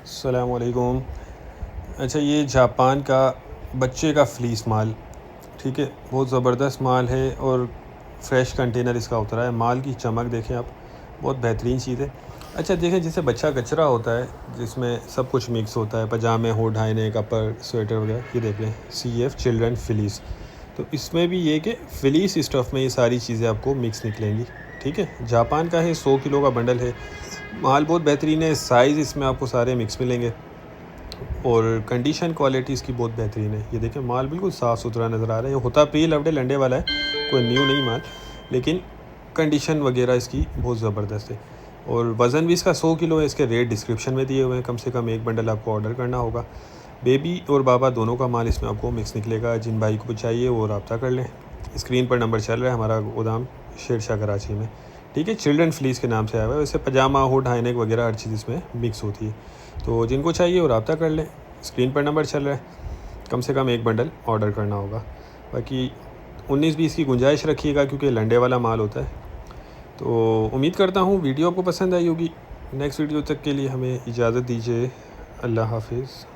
अस्सलाम वालेकुम। अच्छा, ये जापान का बच्चे का फ्लीस माल, ठीक है, बहुत ज़बरदस्त माल है और फ्रेश कंटेनर इसका उतरा है। माल की चमक देखें आप, बहुत बेहतरीन चीज़ है। अच्छा देखें, जैसे बच्चा कचरा होता है जिसमें सब कुछ मिक्स होता है, पजामे हो, ढाईने, कपर, स्वेटर वगैरह, ये देख लें CF चिल्ड्रन फ्लीस। तो इसमें भी ये कि फ्लीस स्टफ़ में ये सारी चीज़ें आपको मिक्स निकलेंगी, ठीक है। जापान का है, 100 किलो का बंडल है। माल बहुत बेहतरीन है, साइज़ इसमें आपको सारे मिक्स मिलेंगे और कंडीशन क्वालिटी इसकी बहुत बेहतरीन है। ये देखें, माल बिल्कुल साफ़ सुथरा नज़र आ रहा है। ये होता प्री लव्ड लंडे वाला है, कोई न्यू नहीं माल, लेकिन कंडीशन वगैरह इसकी बहुत ज़बरदस्त है। और वज़न भी इसका 100 किलो है। इसके रेट डिस्क्रिप्शन में दिए हुए हैं। कम से कम एक बंडल आपको ऑर्डर करना होगा। बेबी और बाबा दोनों का माल इसमें आपको मिक्स निकलेगा। जिन भाई को चाहिए वो रब्ता कर लें। स्क्रीन पर नंबर चल रहा है, हमारा गोदाम शेरशाह कराची में, ठीक है। चिल्ड्रन फ्लीस के नाम से आया हुआ है। वैसे पजामा हो, ढाईनेक वगैरह हर चीज़ इसमें मिक्स होती है। तो जिनको चाहिए वो रब्ता कर लें। स्क्रीन पर नंबर चल रहा है। कम से कम एक बंडल ऑर्डर करना होगा। बाकी 19-20 की गुंजाइश रखिएगा क्योंकि लंडे वाला माल होता है। तो उम्मीद करता हूँ वीडियो आपको पसंद आई होगी। नेक्स्ट वीडियो तक के लिए हमें इजाज़त दीजिए। अल्लाह हाफिज़।